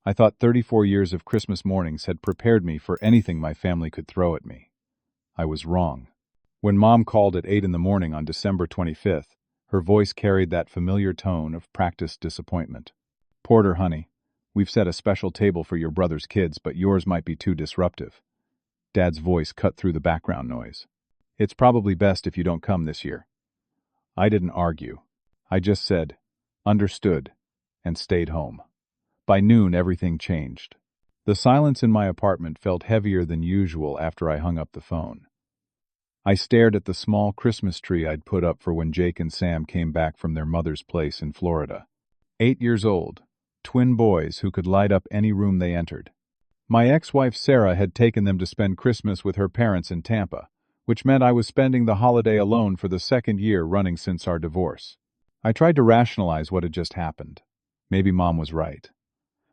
I thought 34 years of Christmas mornings had prepared me for anything my family could throw at me. I was wrong. When Mom called at 8 in the morning on December 25th, her voice carried that familiar tone of practiced disappointment. "Porter, honey, we've set a special table for your brother's kids, but yours might be too disruptive." Dad's voice cut through the background noise. "It's probably best if you don't come this year." I didn't argue. I just said, "Understood," and stayed home. By noon, everything changed. The silence in my apartment felt heavier than usual after I hung up the phone. I stared at the small Christmas tree I'd put up for when Jake and Sam came back from their mother's place in Florida. 8 years old, twin boys who could light up any room they entered. My ex-wife Sarah had taken them to spend Christmas with her parents in Tampa, which meant I was spending the holiday alone for the second year running since our divorce. I tried to rationalize what had just happened. Maybe Mom was right.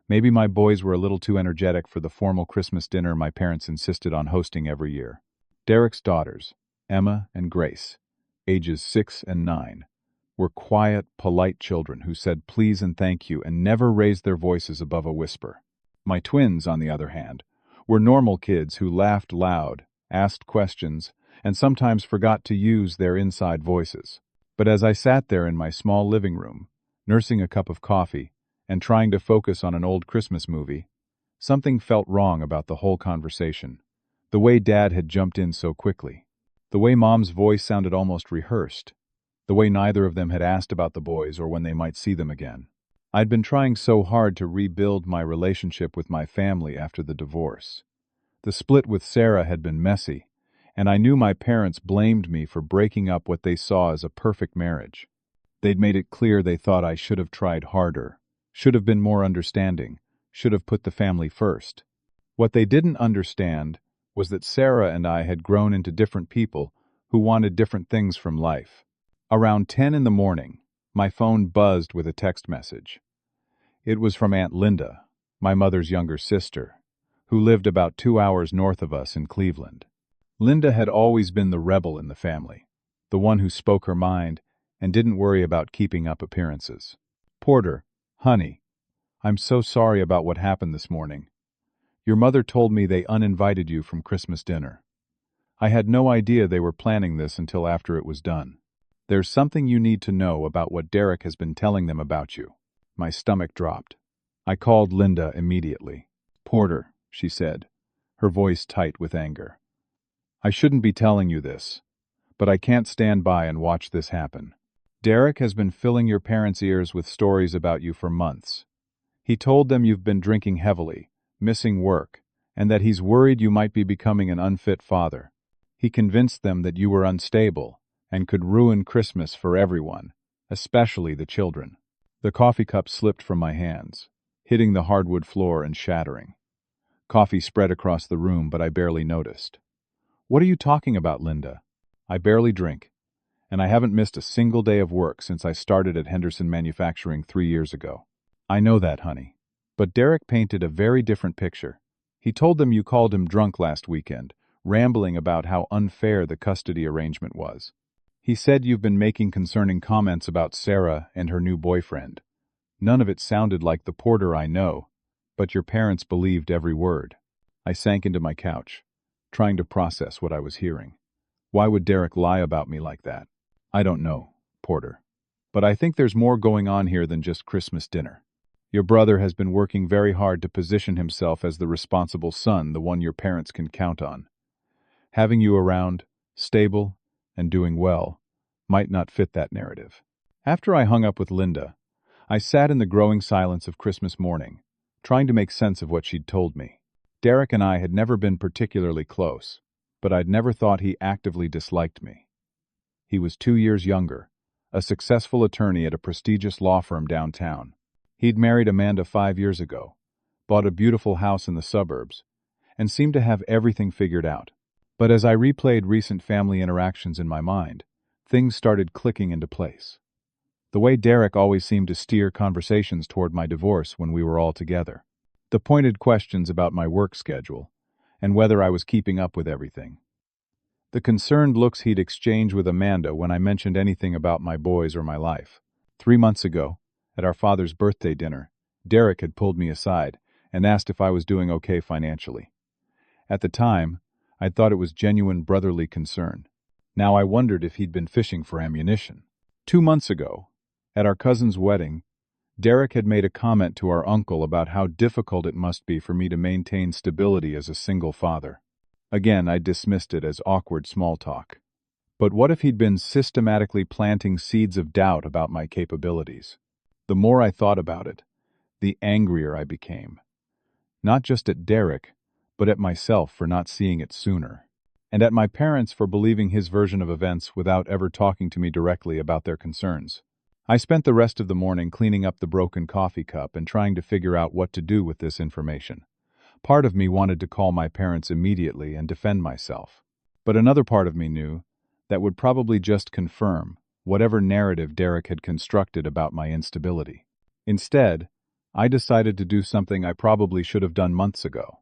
Maybe my boys were a little too energetic for the formal Christmas dinner my parents insisted on hosting every year. Derek's daughters, Emma and Grace, ages 6 and 9, were quiet, polite children who said please and thank you and never raised their voices above a whisper. My twins, on the other hand, were normal kids who laughed loud, asked questions, and sometimes forgot to use their inside voices. But as I sat there in my small living room, nursing a cup of coffee, and trying to focus on an old Christmas movie, something felt wrong about the whole conversation. The way Dad had jumped in so quickly. The way Mom's voice sounded almost rehearsed. The way neither of them had asked about the boys or when they might see them again. I'd been trying so hard to rebuild my relationship with my family after the divorce. The split with Sarah had been messy, and I knew my parents blamed me for breaking up what they saw as a perfect marriage. They'd made it clear they thought I should have tried harder, should have been more understanding, should have put the family first. What they didn't understand was that Sarah and I had grown into different people who wanted different things from life. Around 10 in the morning, my phone buzzed with a text message. It was from Aunt Linda, my mother's younger sister, who lived about 2 hours north of us in Cleveland. Linda had always been the rebel in the family, the one who spoke her mind and didn't worry about keeping up appearances. "Porter, honey, I'm so sorry about what happened this morning. Your mother told me they uninvited you from Christmas dinner. I had no idea they were planning this until after it was done. There's something you need to know about what Derek has been telling them about you." My stomach dropped. I called Linda immediately. "Porter," she said, her voice tight with anger. "I shouldn't be telling you this, but I can't stand by and watch this happen. Derek has been filling your parents' ears with stories about you for months. He told them you've been drinking heavily, missing work, and that he's worried you might be becoming an unfit father. He convinced them that you were unstable and could ruin Christmas for everyone, especially the children." The coffee cup slipped from my hands, hitting the hardwood floor and shattering. Coffee spread across the room, but I barely noticed. "What are you talking about, Linda? I barely drink, and I haven't missed a single day of work since I started at Henderson Manufacturing 3 years ago." "I know that, honey. But Derek painted a very different picture. He told them you called him drunk last weekend, rambling about how unfair the custody arrangement was. He said you've been making concerning comments about Sarah and her new boyfriend. None of it sounded like the Porter I know, but your parents believed every word." I sank into my couch, trying to process what I was hearing. Why would Derek lie about me like that? "I don't know, Porter. But I think there's more going on here than just Christmas dinner. Your brother has been working very hard to position himself as the responsible son, the one your parents can count on. Having you around, stable, and doing well, might not fit that narrative." After I hung up with Linda, I sat in the growing silence of Christmas morning, trying to make sense of what she'd told me. Derek and I had never been particularly close, but I'd never thought he actively disliked me. He was 2 years younger, a successful attorney at a prestigious law firm downtown. He'd married Amanda 5 years ago, bought a beautiful house in the suburbs, and seemed to have everything figured out. But as I replayed recent family interactions in my mind, things started clicking into place. The way Derek always seemed to steer conversations toward my divorce when we were all together. The pointed questions about my work schedule, and whether I was keeping up with everything. The concerned looks he'd exchange with Amanda when I mentioned anything about my boys or my life. 3 months ago, at our father's birthday dinner, Derek had pulled me aside and asked if I was doing okay financially. At the time, I thought it was genuine brotherly concern. Now I wondered if he'd been fishing for ammunition. 2 months ago, at our cousin's wedding, Derek had made a comment to our uncle about how difficult it must be for me to maintain stability as a single father. Again, I dismissed it as awkward small talk. But what if he'd been systematically planting seeds of doubt about my capabilities? The more I thought about it, the angrier I became. Not just at Derek, but at myself for not seeing it sooner. And at my parents for believing his version of events without ever talking to me directly about their concerns. I spent the rest of the morning cleaning up the broken coffee cup and trying to figure out what to do with this information. Part of me wanted to call my parents immediately and defend myself. But another part of me knew that would probably just confirm whatever narrative Derek had constructed about my instability. Instead, I decided to do something I probably should have done months ago.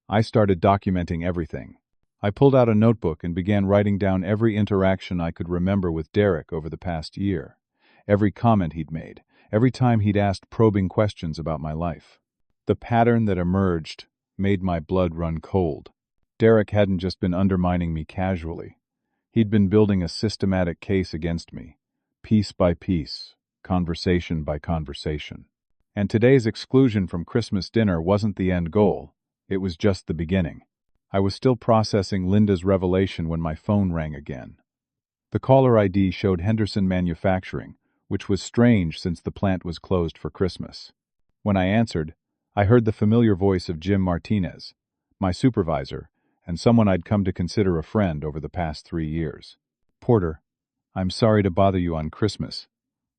I started documenting everything. I pulled out a notebook and began writing down every interaction I could remember with Derek over the past year, every comment he'd made, every time he'd asked probing questions about my life. The pattern that emerged made my blood run cold. Derek hadn't just been undermining me casually. He'd been building a systematic case against me, piece by piece, conversation by conversation. And today's exclusion from Christmas dinner wasn't the end goal, it was just the beginning. I was still processing Linda's revelation when my phone rang again. The caller ID showed Henderson Manufacturing, which was strange since the plant was closed for Christmas. When I answered, I heard the familiar voice of Jim Martinez, my supervisor, and someone I'd come to consider a friend over the past 3 years. "Porter, I'm sorry to bother you on Christmas,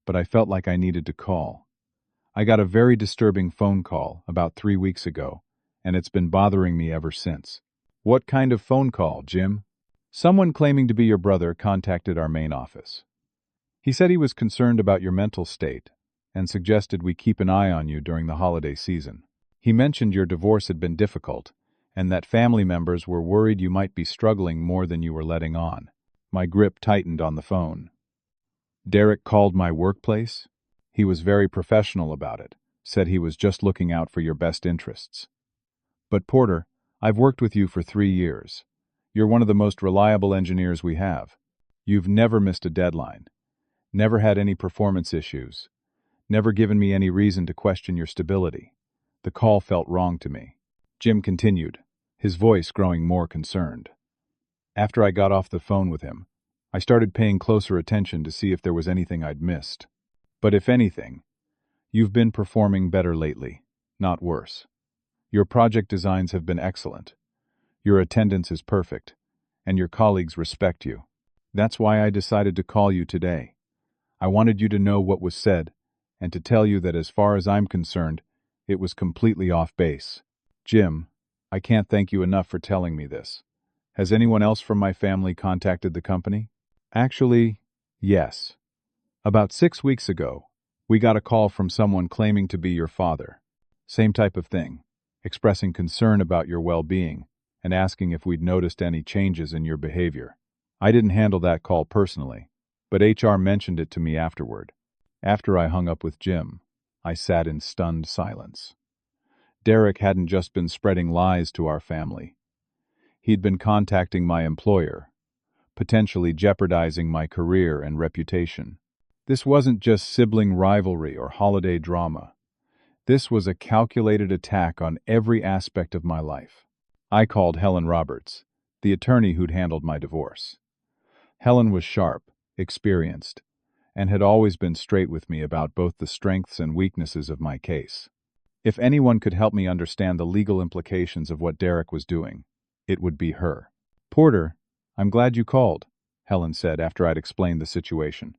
but I felt like I needed to call. I got a very disturbing phone call about 3 weeks ago, and it's been bothering me ever since." "What kind of phone call, Jim?" "Someone claiming to be your brother contacted our main office. He said he was concerned about your mental state and suggested we keep an eye on you during the holiday season. He mentioned your divorce had been difficult and that family members were worried you might be struggling more than you were letting on." My grip tightened on the phone. "Derek called my workplace? He was very professional about it, said he was just looking out for your best interests. But Porter, I've worked with you for 3 years. You're one of the most reliable engineers we have. You've never missed a deadline, never had any performance issues, never given me any reason to question your stability." The call felt wrong to me. Jim continued, his voice growing more concerned. "After I got off the phone with him, I started paying closer attention to see if there was anything I'd missed. But if anything, you've been performing better lately, not worse. Your project designs have been excellent. Your attendance is perfect, and your colleagues respect you. That's why I decided to call you today. I wanted you to know what was said, and to tell you that as far as I'm concerned, it was completely off base. Jim, I can't thank you enough for telling me this. Has anyone else from my family contacted the company?" "Actually, yes. About 6 weeks ago, we got a call from someone claiming to be your father. Same type of thing, expressing concern about your well-being and asking if we'd noticed any changes in your behavior. I didn't handle that call personally, but HR mentioned it to me afterward. After I hung up with Jim, I sat in stunned silence. Derek hadn't just been spreading lies to our family. He'd been contacting my employer, potentially jeopardizing my career and reputation. This wasn't just sibling rivalry or holiday drama. This was a calculated attack on every aspect of my life. I called Helen Roberts, the attorney who'd handled my divorce. Helen was sharp, experienced, and had always been straight with me about both the strengths and weaknesses of my case. If anyone could help me understand the legal implications of what Derek was doing, it would be her. "Porter, I'm glad you called," Helen said after I'd explained the situation.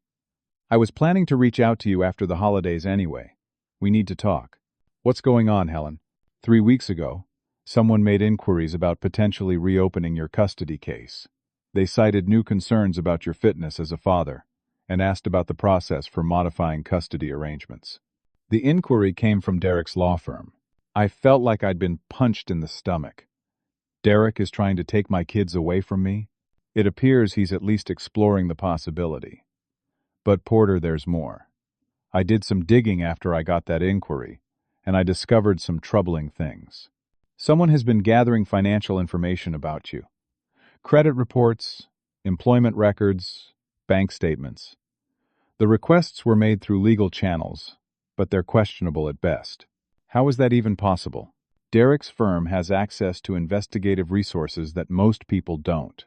"I was planning to reach out to you after the holidays anyway. We need to talk." "What's going on, Helen?" 3 weeks ago, someone made inquiries about potentially reopening your custody case. They cited new concerns about your fitness as a father and asked about the process for modifying custody arrangements. The inquiry came from Derek's law firm. I felt like I'd been punched in the stomach. Derek is trying to take my kids away from me? It appears he's at least exploring the possibility. But Porter, there's more. I did some digging after I got that inquiry, and I discovered some troubling things. Someone has been gathering financial information about you. Credit reports, employment records, bank statements. The requests were made through legal channels, but they're questionable at best. How is that even possible? Derek's firm has access to investigative resources that most people don't.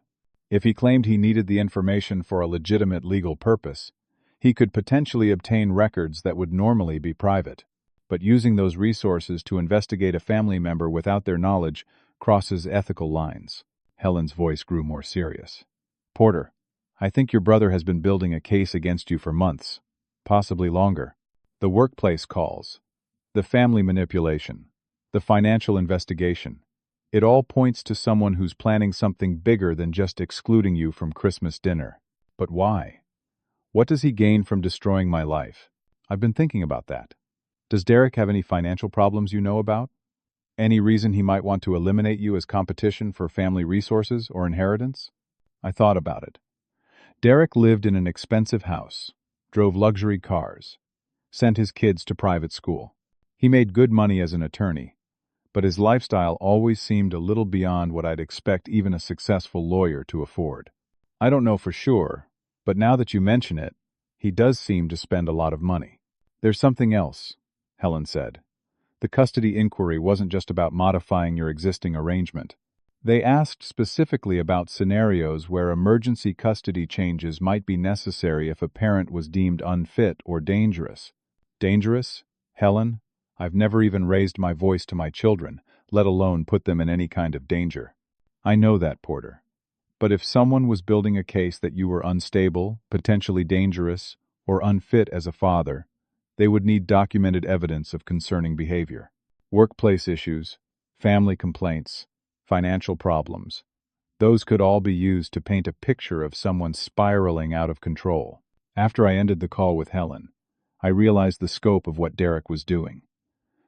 If he claimed he needed the information for a legitimate legal purpose, he could potentially obtain records that would normally be private. But using those resources to investigate a family member without their knowledge crosses ethical lines. Helen's voice grew more serious. Porter, I think your brother has been building a case against you for months, possibly longer. The workplace calls, the family manipulation, the financial investigation. It all points to someone who's planning something bigger than just excluding you from Christmas dinner. But why? What does he gain from destroying my life? I've been thinking about that. Does Derek have any financial problems you know about? Any reason he might want to eliminate you as competition for family resources or inheritance? I thought about it. Derek lived in an expensive house, drove luxury cars, sent his kids to private school. He made good money as an attorney, but his lifestyle always seemed a little beyond what I'd expect even a successful lawyer to afford. I don't know for sure, but now that you mention it, he does seem to spend a lot of money. There's something else, Helen said. The custody inquiry wasn't just about modifying your existing arrangement. They asked specifically about scenarios where emergency custody changes might be necessary if a parent was deemed unfit or dangerous. Dangerous? Helen? I've never even raised my voice to my children, let alone put them in any kind of danger. I know that, Porter. But if someone was building a case that you were unstable, potentially dangerous, or unfit as a father, they would need documented evidence of concerning behavior. Workplace issues, family complaints, financial problems. Those could all be used to paint a picture of someone spiraling out of control. After I ended the call with Helen, I realized the scope of what Derek was doing.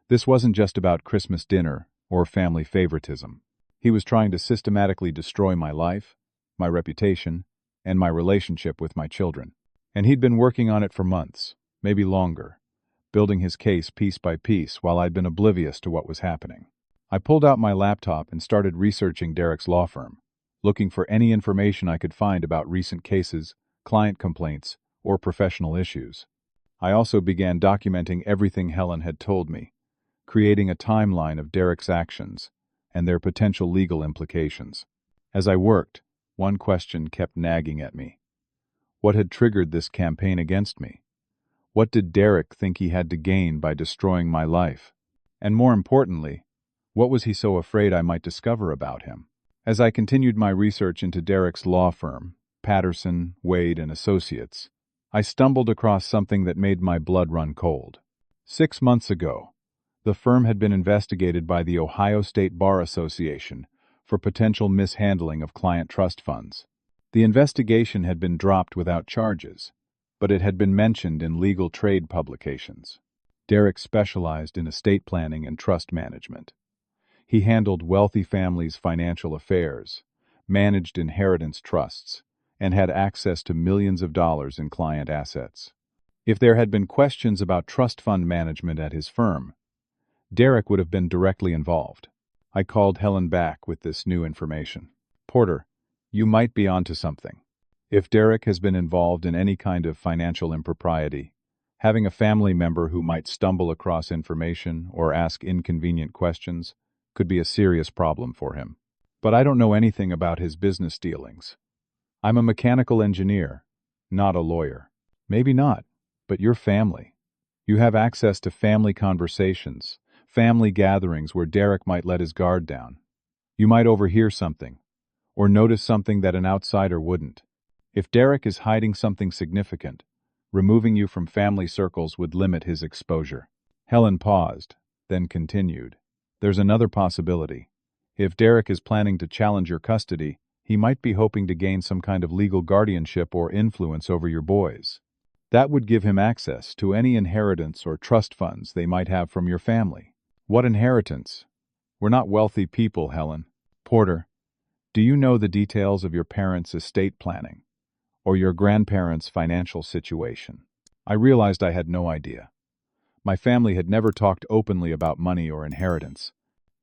This wasn't just about Christmas dinner or family favoritism. He was trying to systematically destroy my life, my reputation, and my relationship with my children. And he'd been working on it for months, maybe longer, building his case piece by piece while I'd been oblivious to what was happening. I pulled out my laptop and started researching Derek's law firm, looking for any information I could find about recent cases, client complaints, or professional issues. I also began documenting everything Helen had told me, creating a timeline of Derek's actions and their potential legal implications. As I worked, one question kept nagging at me. What had triggered this campaign against me? What did Derek think he had to gain by destroying my life? And more importantly, what was he so afraid I might discover about him? As I continued my research into Derek's law firm, Patterson, Wade, and Associates, I stumbled across something that made my blood run cold. 6 months ago, the firm had been investigated by the Ohio State Bar Association for potential mishandling of client trust funds. The investigation had been dropped without charges, but it had been mentioned in legal trade publications. Derek specialized in estate planning and trust management. He handled wealthy families' financial affairs, managed inheritance trusts, and had access to millions of dollars in client assets. If there had been questions about trust fund management at his firm, Derek would have been directly involved. I called Helen back with this new information. Porter, you might be onto something. If Derek has been involved in any kind of financial impropriety, having a family member who might stumble across information or ask inconvenient questions could be a serious problem for him. But I don't know anything about his business dealings. I'm a mechanical engineer, not a lawyer. Maybe not, but you're family. You have access to family conversations, family gatherings where Derek might let his guard down. You might overhear something, or notice something that an outsider wouldn't. If Derek is hiding something significant, removing you from family circles would limit his exposure. Helen paused, then continued. There's another possibility. If Derek is planning to challenge your custody, he might be hoping to gain some kind of legal guardianship or influence over your boys. That would give him access to any inheritance or trust funds they might have from your family. What inheritance? We're not wealthy people, Helen. Porter, do you know the details of your parents' estate planning or your grandparents' financial situation? I realized I had no idea, My family had never talked openly about money or inheritance.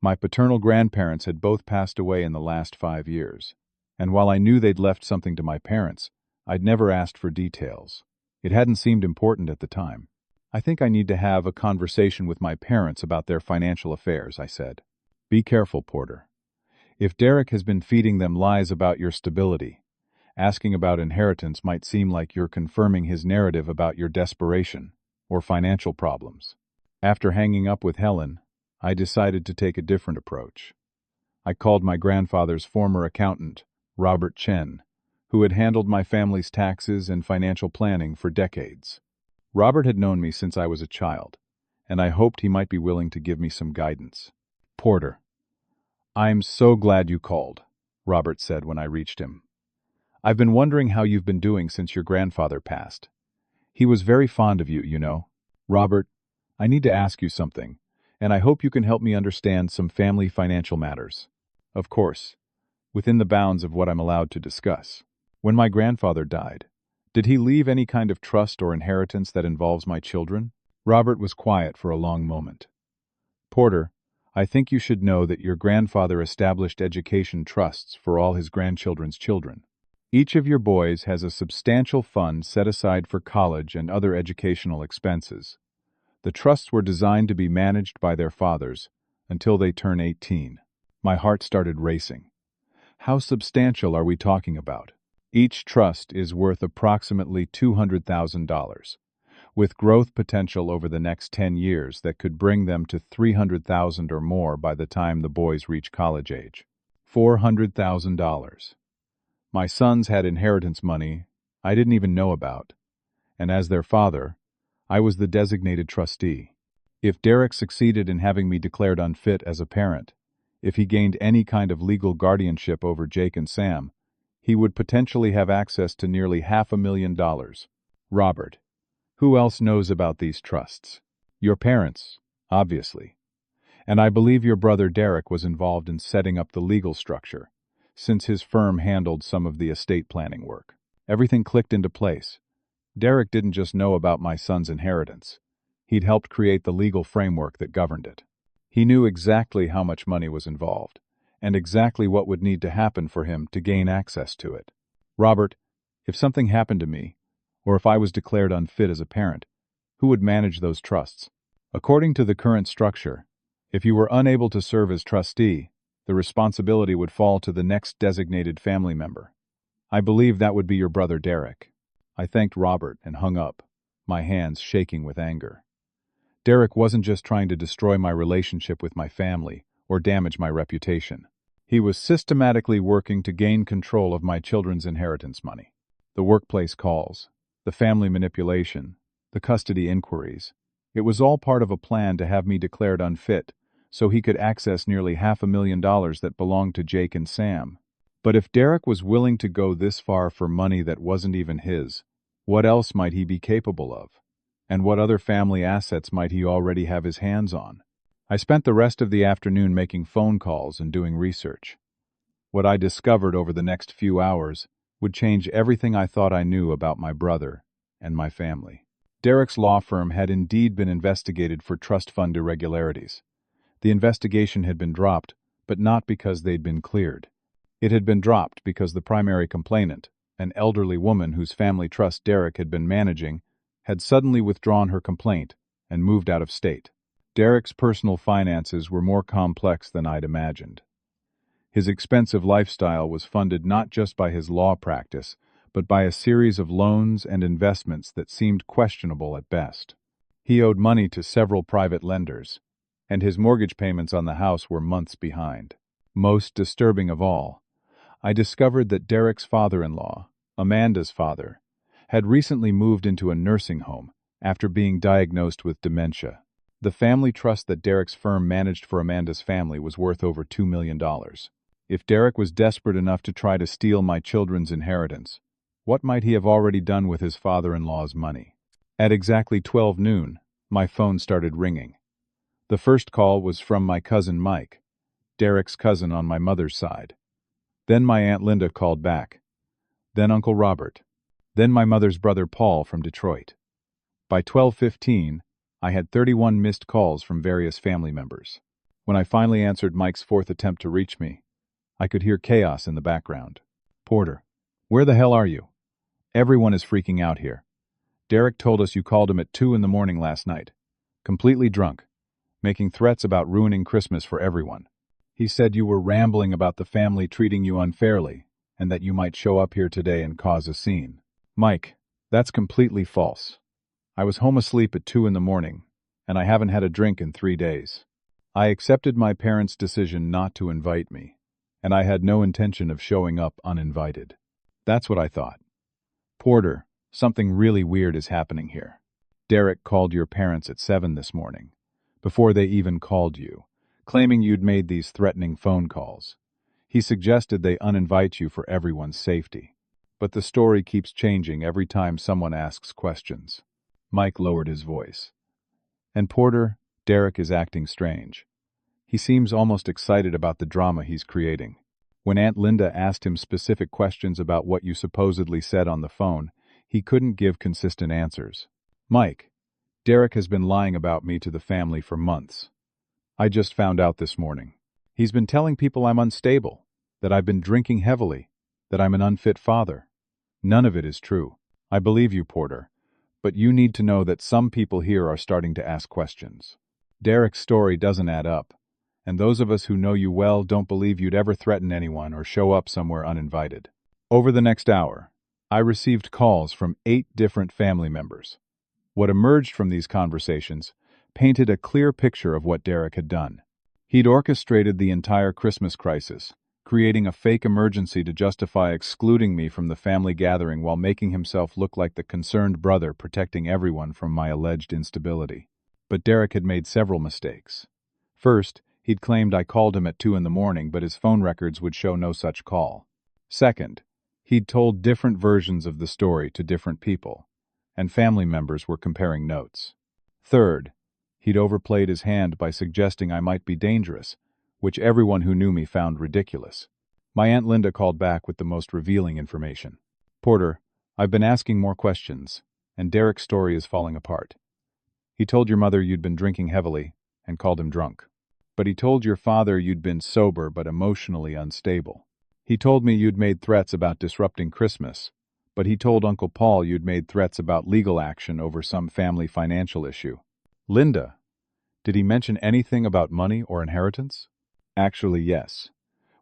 My paternal grandparents had both passed away in the last 5 years, and while I knew they'd left something to my parents, I'd never asked for details. It hadn't seemed important at the time. "I think I need to have a conversation with my parents about their financial affairs," I said. "Be careful, Porter. If Derek has been feeding them lies about your stability, asking about inheritance might seem like you're confirming his narrative about your desperation or financial problems." After hanging up with Helen, I decided to take a different approach. I called my grandfather's former accountant, Robert Chen, who had handled my family's taxes and financial planning for decades. Robert had known me since I was a child, and I hoped he might be willing to give me some guidance. "Porter, I'm so glad you called," Robert said when I reached him. "I've been wondering how you've been doing since your grandfather passed. He was very fond of you, you know." "Robert, I need to ask you something, and I hope you can help me understand some family financial matters. Of course, within the bounds of what I'm allowed to discuss. When my grandfather died, did he leave any kind of trust or inheritance that involves my children?" Robert was quiet for a long moment. "Porter, I think you should know that your grandfather established education trusts for all his grandchildren's children. Each of your boys has a substantial fund set aside for college and other educational expenses. The trusts were designed to be managed by their fathers until they turn 18. My heart started racing. How substantial are we talking about? Each trust is worth approximately $200,000, with growth potential over the next 10 years that could bring them to $300,000 or more by the time the boys reach college age. $400,000. My sons had inheritance money I didn't even know about, and as their father, I was the designated trustee. If Derek succeeded in having me declared unfit as a parent, if he gained any kind of legal guardianship over Jake and Sam, he would potentially have access to nearly $500,000. Robert, who else knows about these trusts? Your parents, obviously. And I believe your brother Derek was involved in setting up the legal structure, since his firm handled some of the estate planning work. Everything clicked into place. Derek didn't just know about my son's inheritance. He'd helped create the legal framework that governed it. He knew exactly how much money was involved, and exactly what would need to happen for him to gain access to it. Robert, if something happened to me, or if I was declared unfit as a parent, who would manage those trusts? According to the current structure, if you were unable to serve as trustee, the responsibility would fall to the next designated family member. I believe that would be your brother Derek. I thanked Robert and hung up, my hands shaking with anger. Derek wasn't just trying to destroy my relationship with my family or damage my reputation. He was systematically working to gain control of my children's inheritance money. The workplace calls, the family manipulation, the custody inquiries. It was all part of a plan to have me declared unfit so he could access nearly $500,000 that belonged to Jake and Sam. But if Derek was willing to go this far for money that wasn't even his, what else might he be capable of? And what other family assets might he already have his hands on? I spent the rest of the afternoon making phone calls and doing research. What I discovered over the next few hours would change everything I thought I knew about my brother and my family. Derek's law firm had indeed been investigated for trust fund irregularities. The investigation had been dropped, but not because they'd been cleared. It had been dropped because the primary complainant, an elderly woman whose family trust Derek had been managing, had suddenly withdrawn her complaint and moved out of state. Derek's personal finances were more complex than I'd imagined. His expensive lifestyle was funded not just by his law practice, but by a series of loans and investments that seemed questionable at best. He owed money to several private lenders, and his mortgage payments on the house were months behind. Most disturbing of all, I discovered that Derek's father-in-law, Amanda's father, had recently moved into a nursing home after being diagnosed with dementia. The family trust that Derek's firm managed for Amanda's family was worth over $2 million. If Derek was desperate enough to try to steal my children's inheritance, what might he have already done with his father-in-law's money? At exactly 12 noon, my phone started ringing. The first call was from my cousin Mike, Derek's cousin on my mother's side. Then my Aunt Linda called back. Then Uncle Robert. Then my mother's brother Paul from Detroit. By 12:15, I had 31 missed calls from various family members. When I finally answered Mike's fourth attempt to reach me, I could hear chaos in the background. Porter, where the hell are you? Everyone is freaking out here. Derek told us you called him at 2 in the morning last night, completely drunk, making threats about ruining Christmas for everyone. He said you were rambling about the family treating you unfairly, and that you might show up here today and cause a scene. Mike, that's completely false. I was home asleep at 2 in the morning, and I haven't had a drink in 3 days. I accepted my parents' decision not to invite me, and I had no intention of showing up uninvited. That's what I thought. Porter, something really weird is happening here. Derek called your parents at 7 this morning, before they even called you, claiming you'd made these threatening phone calls. He suggested they uninvite you for everyone's safety. But the story keeps changing every time someone asks questions. Mike lowered his voice. And Porter, Derek is acting strange. He seems almost excited about the drama he's creating. When Aunt Linda asked him specific questions about what you supposedly said on the phone, he couldn't give consistent answers. Mike, Derek has been lying about me to the family for months. I just found out this morning. He's been telling people I'm unstable, that I've been drinking heavily, that I'm an unfit father. None of it is true. I believe you, Porter, but you need to know that some people here are starting to ask questions. Derek's story doesn't add up, and those of us who know you well don't believe you'd ever threaten anyone or show up somewhere uninvited. Over the next hour, I received calls from 8 different family members. What emerged from these conversations painted a clear picture of what Derek had done. He'd orchestrated the entire Christmas crisis, creating a fake emergency to justify excluding me from the family gathering while making himself look like the concerned brother protecting everyone from my alleged instability. But Derek had made several mistakes. First, he'd claimed I called him at 2 in the morning, but his phone records would show no such call. Second, he'd told different versions of the story to different people, and family members were comparing notes. Third, he'd overplayed his hand by suggesting I might be dangerous, which everyone who knew me found ridiculous. My Aunt Linda called back with the most revealing information. Porter, I've been asking more questions, and Derek's story is falling apart. He told your mother you'd been drinking heavily and called him drunk. But he told your father you'd been sober but emotionally unstable. He told me you'd made threats about disrupting Christmas, but he told Uncle Paul you'd made threats about legal action over some family financial issue. Linda, did he mention anything about money or inheritance? Actually, yes.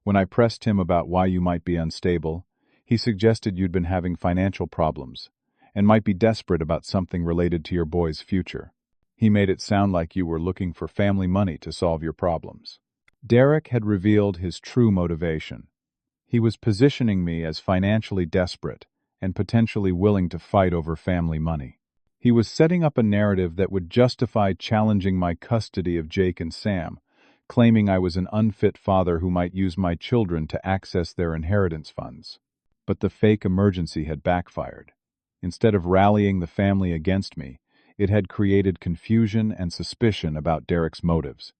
When I pressed him about why you might be unstable, he suggested you'd been having financial problems and might be desperate about something related to your boy's future. He made it sound like you were looking for family money to solve your problems. Derek had revealed his true motivation. He was positioning me as financially desperate and potentially willing to fight over family money. He was setting up a narrative that would justify challenging my custody of Jake and Sam, claiming I was an unfit father who might use my children to access their inheritance funds. But the fake emergency had backfired. Instead of rallying the family against me, it had created confusion and suspicion about Derek's motives.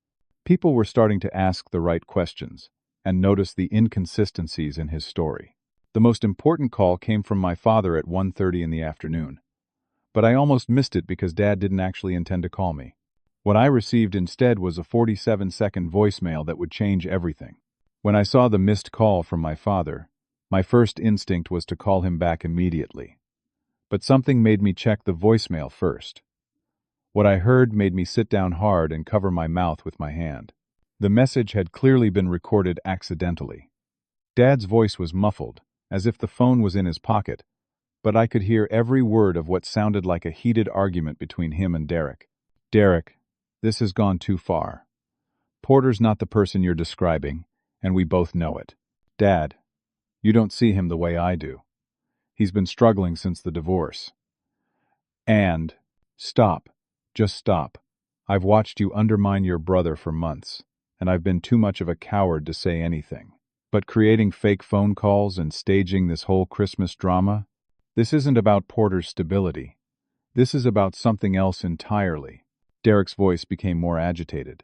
People were starting to ask the right questions and notice the inconsistencies in his story. The most important call came from my father at 1:30 in the afternoon. But I almost missed it because Dad didn't actually intend to call me. What I received instead was a 47-second voicemail that would change everything. When I saw the missed call from my father, my first instinct was to call him back immediately. But something made me check the voicemail first. What I heard made me sit down hard and cover my mouth with my hand. The message had clearly been recorded accidentally. Dad's voice was muffled, as if the phone was in his pocket, but I could hear every word of what sounded like a heated argument between him and Derek. Derek, this has gone too far. Porter's not the person you're describing, and we both know it. Dad, you don't see him the way I do. He's been struggling since the divorce. And, stop. Just stop. I've watched you undermine your brother for months, and I've been too much of a coward to say anything. But creating fake phone calls and staging this whole Christmas drama, this isn't about Porter's stability. This is about something else entirely. Derek's voice became more agitated.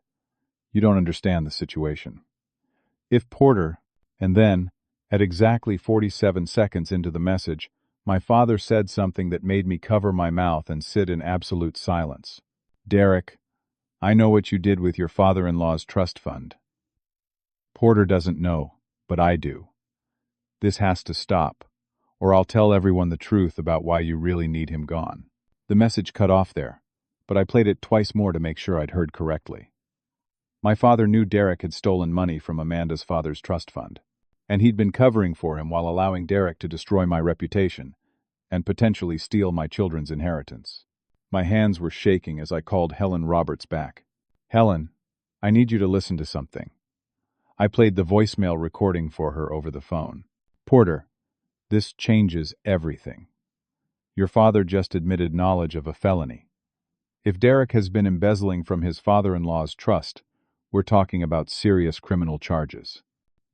You don't understand the situation. If Porter, and then, at exactly 47 seconds into the message, my father said something that made me cover my mouth and sit in absolute silence. Derek, I know what you did with your father-in-law's trust fund. Porter doesn't know, but I do. This has to stop, or I'll tell everyone the truth about why you really need him gone. The message cut off there, but I played it twice more to make sure I'd heard correctly. My father knew Derek had stolen money from Amanda's father's trust fund, and he'd been covering for him while allowing Derek to destroy my reputation and potentially steal my children's inheritance. My hands were shaking as I called Helen Roberts back. Helen, I need you to listen to something. I played the voicemail recording for her over the phone. Porter, this changes everything. Your father just admitted knowledge of a felony. If Derek has been embezzling from his father-in-law's trust, we're talking about serious criminal charges.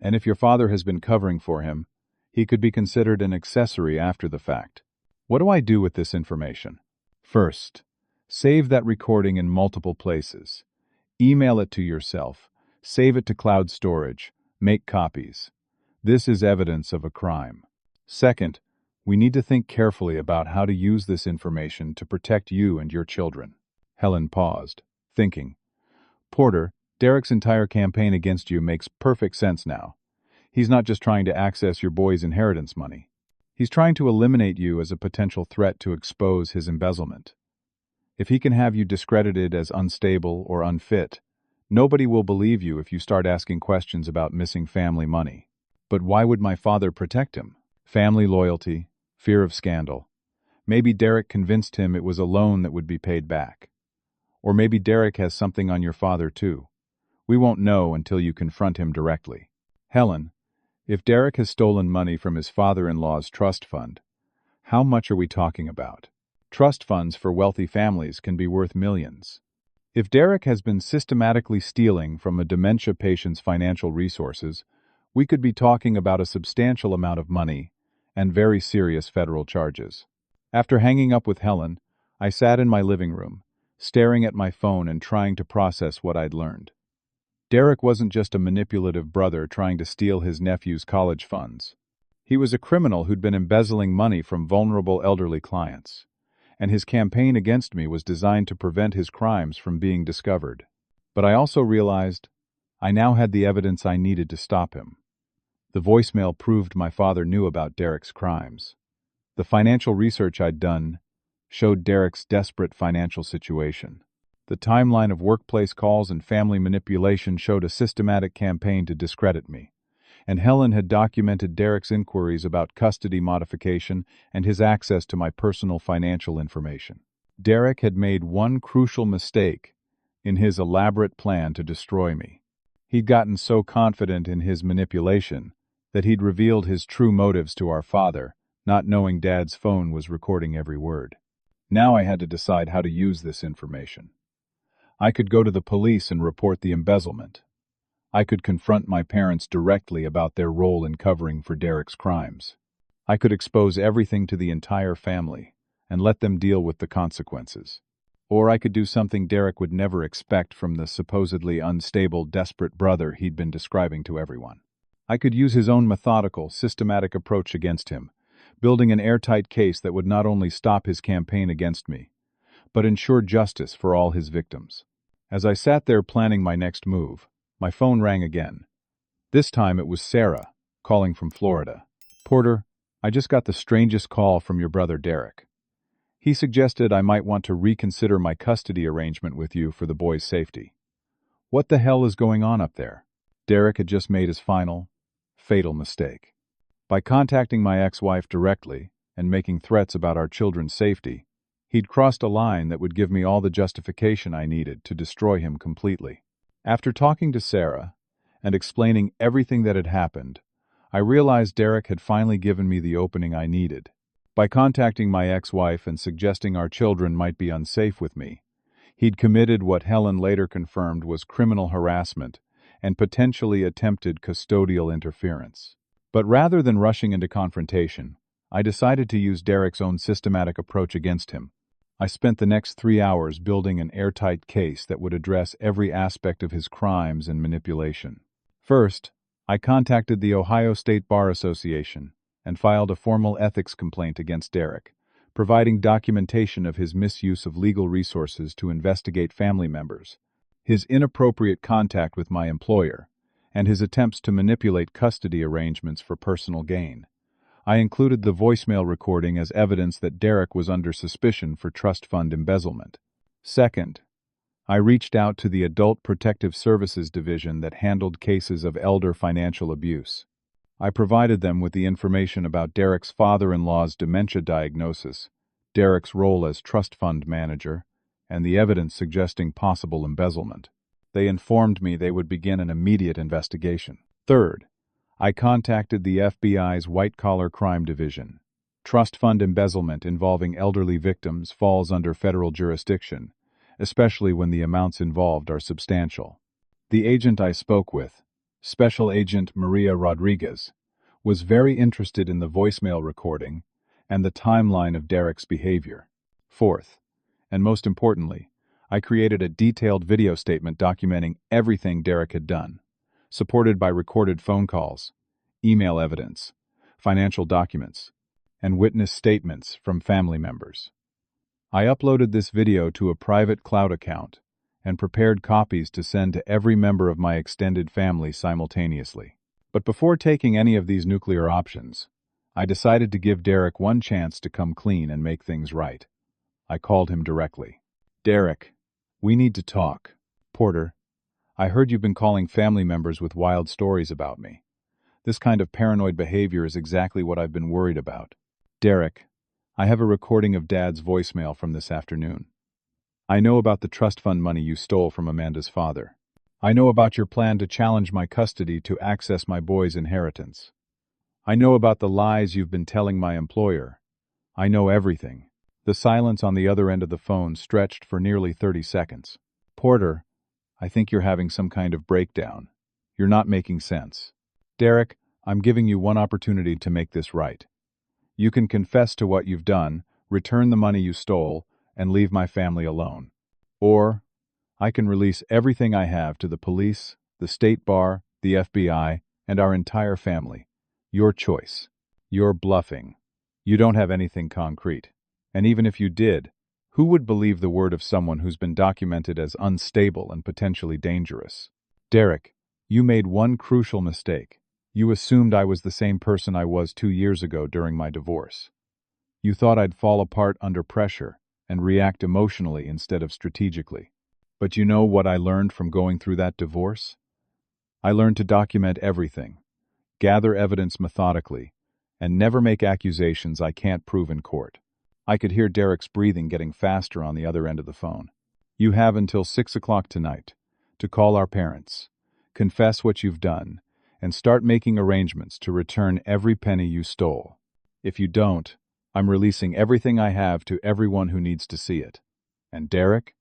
And if your father has been covering for him, he could be considered an accessory after the fact. What do I do with this information? First, save that recording in multiple places. Email it to yourself. Save it to cloud storage. Make copies. This is evidence of a crime. Second, we need to think carefully about how to use this information to protect you and your children. Helen paused, thinking. Porter, Derek's entire campaign against you makes perfect sense now. He's not just trying to access your boy's inheritance money. He's trying to eliminate you as a potential threat to expose his embezzlement. If he can have you discredited as unstable or unfit, nobody will believe you if you start asking questions about missing family money. But why would my father protect him? Family loyalty, fear of scandal. Maybe Derek convinced him it was a loan that would be paid back. Or maybe Derek has something on your father too. We won't know until you confront him directly. Helen, if Derek has stolen money from his father-in-law's trust fund, how much are we talking about? Trust funds for wealthy families can be worth millions. If Derek has been systematically stealing from a dementia patient's financial resources, we could be talking about a substantial amount of money and very serious federal charges. After hanging up with Helen, I sat in my living room, staring at my phone and trying to process what I'd learned. Derek wasn't just a manipulative brother trying to steal his nephew's college funds. He was a criminal who'd been embezzling money from vulnerable elderly clients, and his campaign against me was designed to prevent his crimes from being discovered. But I also realized I now had the evidence I needed to stop him. The voicemail proved my father knew about Derek's crimes. The financial research I'd done showed Derek's desperate financial situation. The timeline of workplace calls and family manipulation showed a systematic campaign to discredit me, and Helen had documented Derek's inquiries about custody modification and his access to my personal financial information. Derek had made one crucial mistake in his elaborate plan to destroy me. He'd gotten so confident in his manipulation that he'd revealed his true motives to our father, not knowing Dad's phone was recording every word. Now I had to decide how to use this information. I could go to the police and report the embezzlement. I could confront my parents directly about their role in covering for Derek's crimes. I could expose everything to the entire family and let them deal with the consequences. Or I could do something Derek would never expect from the supposedly unstable, desperate brother he'd been describing to everyone. I could use his own methodical, systematic approach against him, building an airtight case that would not only stop his campaign against me, but ensure justice for all his victims. As I sat there planning my next move, my phone rang again. This time it was Sarah, calling from Florida. Porter, I just got the strangest call from your brother Derek. He suggested I might want to reconsider my custody arrangement with you for the boy's safety. What the hell is going on up there? Derek had just made his final, fatal mistake. By contacting my ex-wife directly and making threats about our children's safety, he'd crossed a line that would give me all the justification I needed to destroy him completely. After talking to Sarah and explaining everything that had happened, I realized Derek had finally given me the opening I needed. By contacting my ex-wife and suggesting our children might be unsafe with me, he'd committed what Helen later confirmed was criminal harassment and potentially attempted custodial interference. But rather than rushing into confrontation, I decided to use Derek's own systematic approach against him. I spent the next 3 hours building an airtight case that would address every aspect of his crimes and manipulation. First, I contacted the Ohio State Bar Association and filed a formal ethics complaint against Derek, providing documentation of his misuse of legal resources to investigate family members, his inappropriate contact with my employer, and his attempts to manipulate custody arrangements for personal gain. I included the voicemail recording as evidence that Derek was under suspicion for trust fund embezzlement. Second, I reached out to the Adult Protective Services Division that handled cases of elder financial abuse. I provided them with the information about Derek's father-in-law's dementia diagnosis, Derek's role as trust fund manager, and the evidence suggesting possible embezzlement. They informed me they would begin an immediate investigation. Third, I contacted the FBI's White-Collar Crime Division. Trust fund embezzlement involving elderly victims falls under federal jurisdiction, especially when the amounts involved are substantial. The agent I spoke with, Special Agent Maria Rodriguez, was very interested in the voicemail recording and the timeline of Derek's behavior. Fourth, and most importantly, I created a detailed video statement documenting everything Derek had done, supported by recorded phone calls, email evidence, financial documents, and witness statements from family members. I uploaded this video to a private cloud account and prepared copies to send to every member of my extended family simultaneously. But before taking any of these nuclear options, I decided to give Derek one chance to come clean and make things right. I called him directly. Derek, we need to talk. Porter, I heard you've been calling family members with wild stories about me. This kind of paranoid behavior is exactly what I've been worried about. Derek, I have a recording of Dad's voicemail from this afternoon. I know about the trust fund money you stole from Amanda's father. I know about your plan to challenge my custody to access my boy's inheritance. I know about the lies you've been telling my employer. I know everything. The silence on the other end of the phone stretched for nearly 30 seconds. Porter, I think you're having some kind of breakdown. You're not making sense. Derek, I'm giving you one opportunity to make this right. You can confess to what you've done, return the money you stole, and leave my family alone. Or, I can release everything I have to the police, the state bar, the FBI, and our entire family. Your choice. You're bluffing. You don't have anything concrete. And even if you did, who would believe the word of someone who's been documented as unstable and potentially dangerous? Derek, you made one crucial mistake. You assumed I was the same person I was 2 years ago during my divorce. You thought I'd fall apart under pressure and react emotionally instead of strategically. But you know what I learned from going through that divorce? I learned to document everything, gather evidence methodically, and never make accusations I can't prove in court. I could hear Derek's breathing getting faster on the other end of the phone. You have until 6 o'clock tonight to call our parents, confess what you've done, and start making arrangements to return every penny you stole. If you don't, I'm releasing everything I have to everyone who needs to see it. And Derek,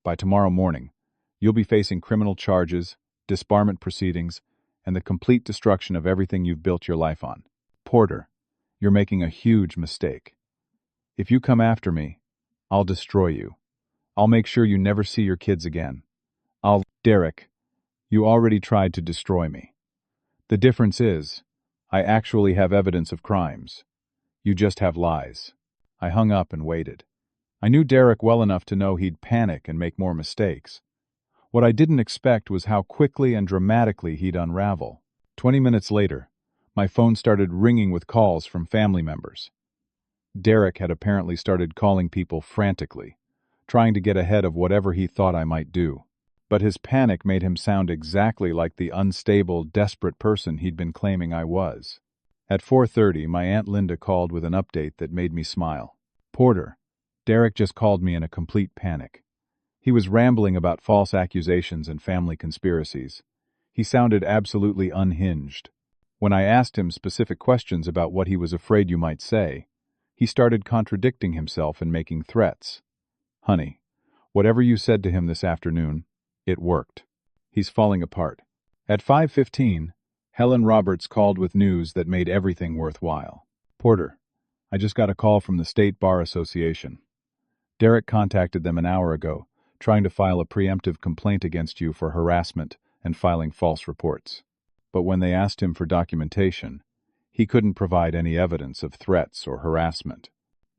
by tomorrow morning, you'll be facing criminal charges, disbarment proceedings, and the complete destruction of everything you've built your life on. Porter, you're making a huge mistake. If you come after me, I'll destroy you. I'll make sure you never see your kids again. Derek, you already tried to destroy me. The difference is, I actually have evidence of crimes. You just have lies. I hung up and waited. I knew Derek well enough to know he'd panic and make more mistakes. What I didn't expect was how quickly and dramatically he'd unravel. 20 minutes later, my phone started ringing with calls from family members. Derek had apparently started calling people frantically, trying to get ahead of whatever he thought I might do. But his panic made him sound exactly like the unstable, desperate person he'd been claiming I was. At 4:30, my Aunt Linda called with an update that made me smile. Porter, Derek just called me in a complete panic. He was rambling about false accusations and family conspiracies. He sounded absolutely unhinged. When I asked him specific questions about what he was afraid you might say, he started contradicting himself and making threats. Honey, whatever you said to him this afternoon, it worked. He's falling apart. At 5:15, Helen Roberts called with news that made everything worthwhile. Porter, I just got a call from the State Bar Association. Derek contacted them an hour ago, trying to file a preemptive complaint against you for harassment and filing false reports. But when they asked him for documentation, he couldn't provide any evidence of threats or harassment.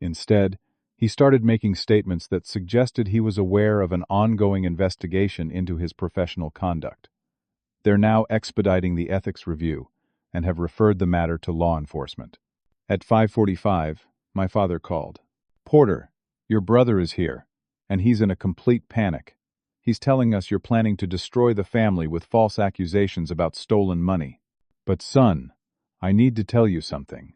Instead, he started making statements that suggested he was aware of an ongoing investigation into his professional conduct. They're now expediting the ethics review and have referred the matter to law enforcement. At 5:45, my father called. "Porter, your brother is here, and he's in a complete panic. He's telling us you're planning to destroy the family with false accusations about stolen money. But son, I need to tell you something.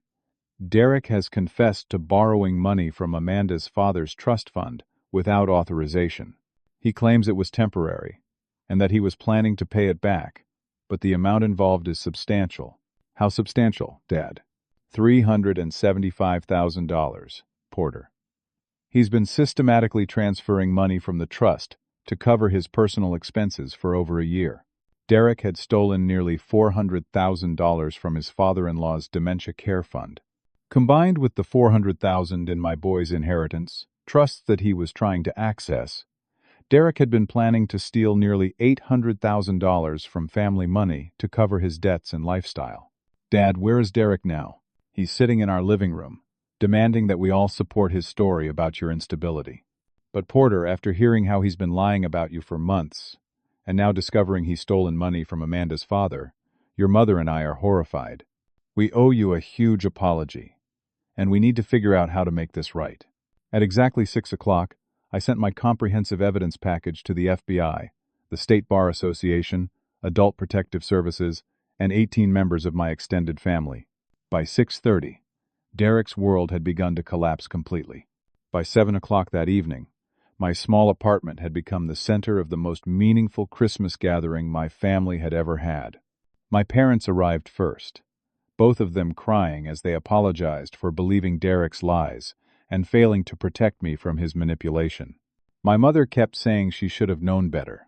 Derek has confessed to borrowing money from Amanda's father's trust fund without authorization. He claims it was temporary, and that he was planning to pay it back, but the amount involved is substantial." "How substantial, Dad?" $375,000, Porter. "He's been systematically transferring money from the trust to cover his personal expenses for over a year. Derek had stolen nearly $400,000 from his father-in-law's dementia care fund. Combined with the $400,000 in my boy's inheritance, trusts that he was trying to access, Derek had been planning to steal nearly $800,000 from family money to cover his debts and lifestyle." "Dad, where is Derek now?" "He's sitting in our living room, demanding that we all support his story about your instability." "But Porter, after hearing how he's been lying about you for months, and now discovering he's stolen money from Amanda's father, your mother and I are horrified. We owe you a huge apology, and we need to figure out how to make this right." At exactly 6 o'clock, I sent my comprehensive evidence package to the FBI, the State Bar Association, Adult Protective Services, and 18 members of my extended family. By 6:30, Derek's world had begun to collapse completely. By 7 o'clock that evening, my small apartment had become the center of the most meaningful Christmas gathering my family had ever had. My parents arrived first, both of them crying as they apologized for believing Derek's lies and failing to protect me from his manipulation. My mother kept saying she should have known better,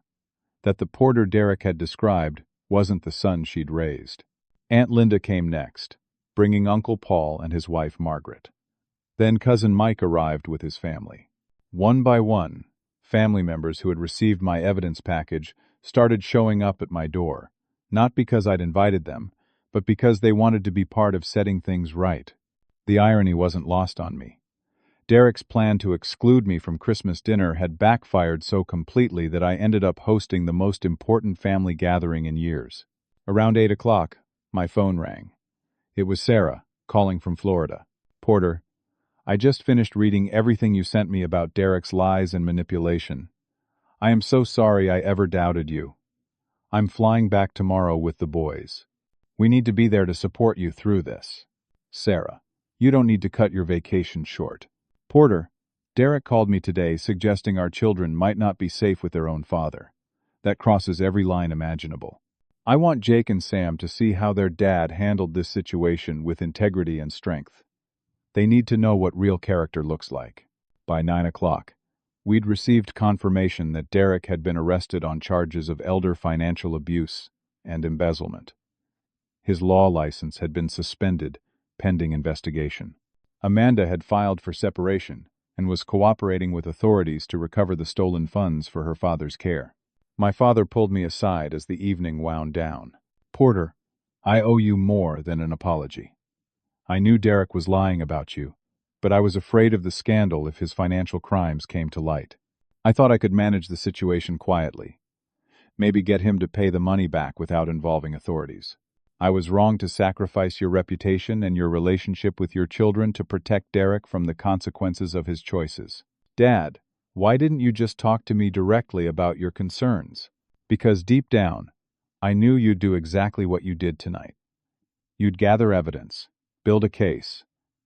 that the Porter Derek had described wasn't the son she'd raised. Aunt Linda came next, bringing Uncle Paul and his wife Margaret. Then Cousin Mike arrived with his family. One by one, family members who had received my evidence package started showing up at my door, not because I'd invited them, but because they wanted to be part of setting things right. The irony wasn't lost on me. Derek's plan to exclude me from Christmas dinner had backfired so completely that I ended up hosting the most important family gathering in years. Around 8 o'clock, my phone rang. It was Sarah, calling from Florida. "Porter, I just finished reading everything you sent me about Derek's lies and manipulation. I am so sorry I ever doubted you. I'm flying back tomorrow with the boys. We need to be there to support you through this." "Sarah, you don't need to cut your vacation short." "Porter, Derek called me today suggesting our children might not be safe with their own father. That crosses every line imaginable. I want Jake and Sam to see how their dad handled this situation with integrity and strength. They need to know what real character looks like." By 9 o'clock, we'd received confirmation that Derek had been arrested on charges of elder financial abuse and embezzlement. His law license had been suspended, pending investigation. Amanda had filed for separation and was cooperating with authorities to recover the stolen funds for her father's care. My father pulled me aside as the evening wound down. "Porter, I owe you more than an apology. I knew Derek was lying about you, but I was afraid of the scandal if his financial crimes came to light. I thought I could manage the situation quietly, maybe get him to pay the money back without involving authorities. I was wrong to sacrifice your reputation and your relationship with your children to protect Derek from the consequences of his choices. Dad, why didn't you just talk to me directly about your concerns? Because deep down, I knew you'd do exactly what you did tonight. You'd gather evidence, build a case,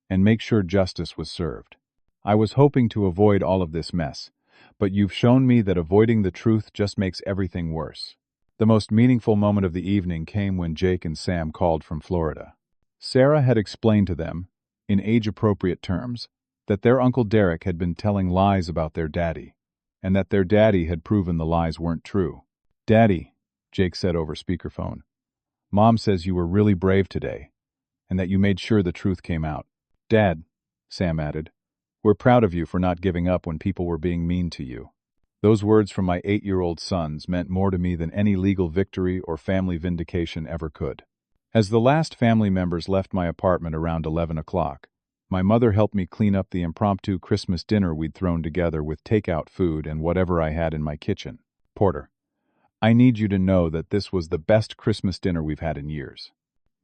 and make sure justice was served. I was hoping to avoid all of this mess, but you've shown me that avoiding the truth just makes everything worse." The most meaningful moment of the evening came when Jake and Sam called from Florida. Sarah had explained to them, in age-appropriate terms, that their Uncle Derek had been telling lies about their daddy, and that their daddy had proven the lies weren't true. "Daddy," Jake said over speakerphone, "Mom says you were really brave today, and that you made sure the truth came out." "Dad," Sam added, "we're proud of you for not giving up when people were being mean to you." Those words from my 8-year-old sons meant more to me than any legal victory or family vindication ever could. As the last family members left my apartment around 11 o'clock, My mother helped me clean up the impromptu Christmas dinner we'd thrown together with takeout food and whatever I had in my kitchen. Porter, I need you to know that this was the best Christmas dinner we've had in years.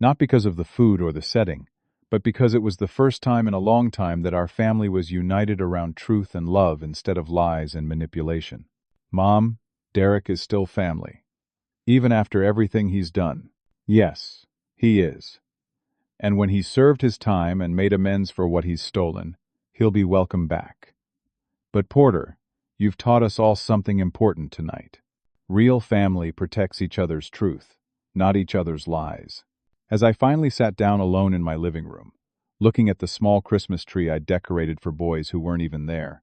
Not because of the food or the setting, but because it was the first time in a long time that our family was united around truth and love instead of lies and manipulation. Mom, Derek is still family. Even after everything he's done. Yes, he is. And when he's served his time and made amends for what he's stolen, he'll be welcome back. But Porter, you've taught us all something important tonight. Real family protects each other's truth, not each other's lies. As I finally sat down alone in my living room, looking at the small Christmas tree I'd decorated for boys who weren't even there,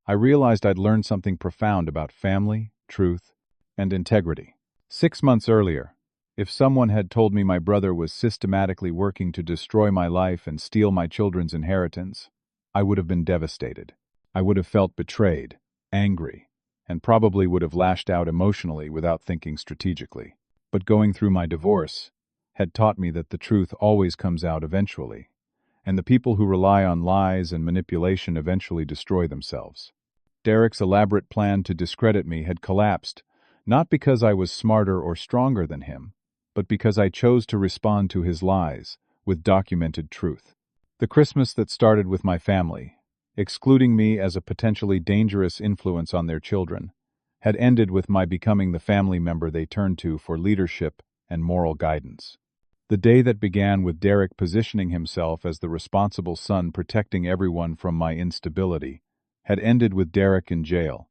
I realized I'd learned something profound about family, truth, and integrity. 6 months earlier, if someone had told me my brother was systematically working to destroy my life and steal my children's inheritance, I would have been devastated. I would have felt betrayed, angry, and probably would have lashed out emotionally without thinking strategically. But going through my divorce had taught me that the truth always comes out eventually, and the people who rely on lies and manipulation eventually destroy themselves. Derek's elaborate plan to discredit me had collapsed, not because I was smarter or stronger than him, but because I chose to respond to his lies with documented truth. The Christmas that started with my family, excluding me as a potentially dangerous influence on their children, had ended with my becoming the family member they turned to for leadership and moral guidance. The day that began with Derek positioning himself as the responsible son protecting everyone from my instability had ended with Derek in jail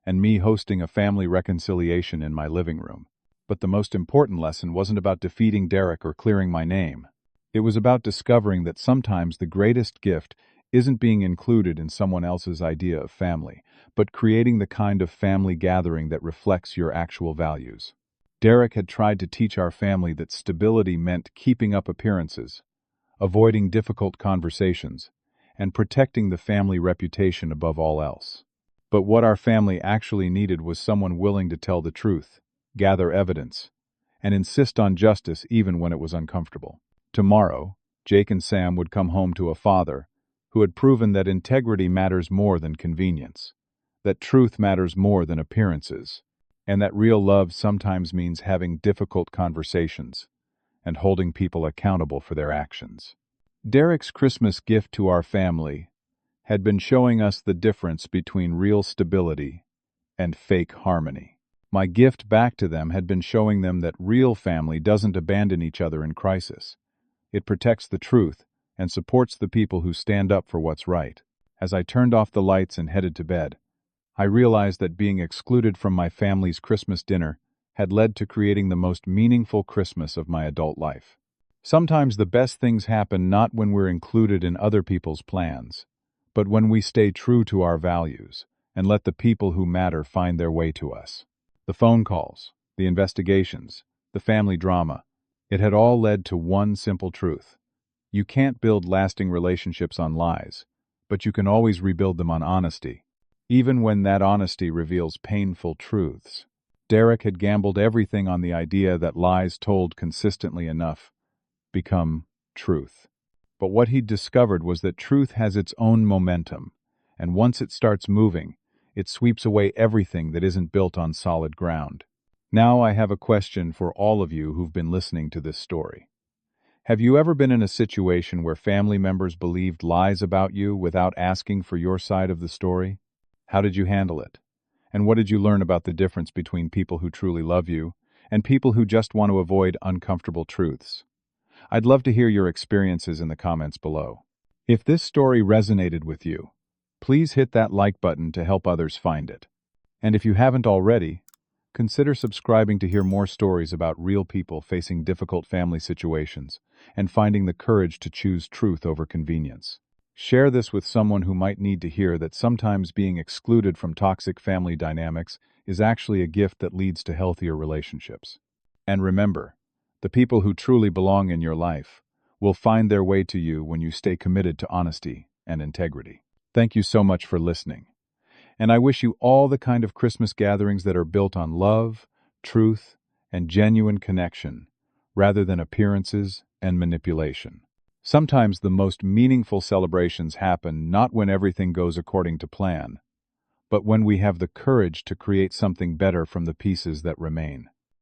and me hosting a family reconciliation in my living room. But the most important lesson wasn't about defeating Derek or clearing my name. It was about discovering that sometimes the greatest gift isn't being included in someone else's idea of family, but creating the kind of family gathering that reflects your actual values. Derek had tried to teach our family that stability meant keeping up appearances, avoiding difficult conversations, and protecting the family reputation above all else. But what our family actually needed was someone willing to tell the truth, gather evidence, and insist on justice even when it was uncomfortable. Tomorrow, Jake and Sam would come home to a father who had proven that integrity matters more than convenience, that truth matters more than appearances, and that real love sometimes means having difficult conversations and holding people accountable for their actions. Derek's Christmas gift to our family had been showing us the difference between real stability and fake harmony. My gift back to them had been showing them that real family doesn't abandon each other in crisis. It protects the truth and supports the people who stand up for what's right. As I turned off the lights and headed to bed, I realized that being excluded from my family's Christmas dinner had led to creating the most meaningful Christmas of my adult life. Sometimes the best things happen not when we're included in other people's plans, but when we stay true to our values and let the people who matter find their way to us. The phone calls, the investigations, the family drama, it had all led to one simple truth. You can't build lasting relationships on lies, but you can always rebuild them on honesty, even when that honesty reveals painful truths. Derek had gambled everything on the idea that lies told consistently enough become truth. But what he'd discovered was that truth has its own momentum, and once it starts moving, it sweeps away everything that isn't built on solid ground. Now I have a question for all of you who've been listening to this story. Have you ever been in a situation where family members believed lies about you without asking for your side of the story? How did you handle it? And what did you learn about the difference between people who truly love you and people who just want to avoid uncomfortable truths? I'd love to hear your experiences in the comments below. If this story resonated with you, please hit that like button to help others find it. And if you haven't already, consider subscribing to hear more stories about real people facing difficult family situations and finding the courage to choose truth over convenience. Share this with someone who might need to hear that sometimes being excluded from toxic family dynamics is actually a gift that leads to healthier relationships. And remember, the people who truly belong in your life will find their way to you when you stay committed to honesty and integrity. Thank you so much for listening. And I wish you all the kind of Christmas gatherings that are built on love, truth, and genuine connection, rather than appearances and manipulation. Sometimes the most meaningful celebrations happen not when everything goes according to plan, but when we have the courage to create something better from the pieces that remain.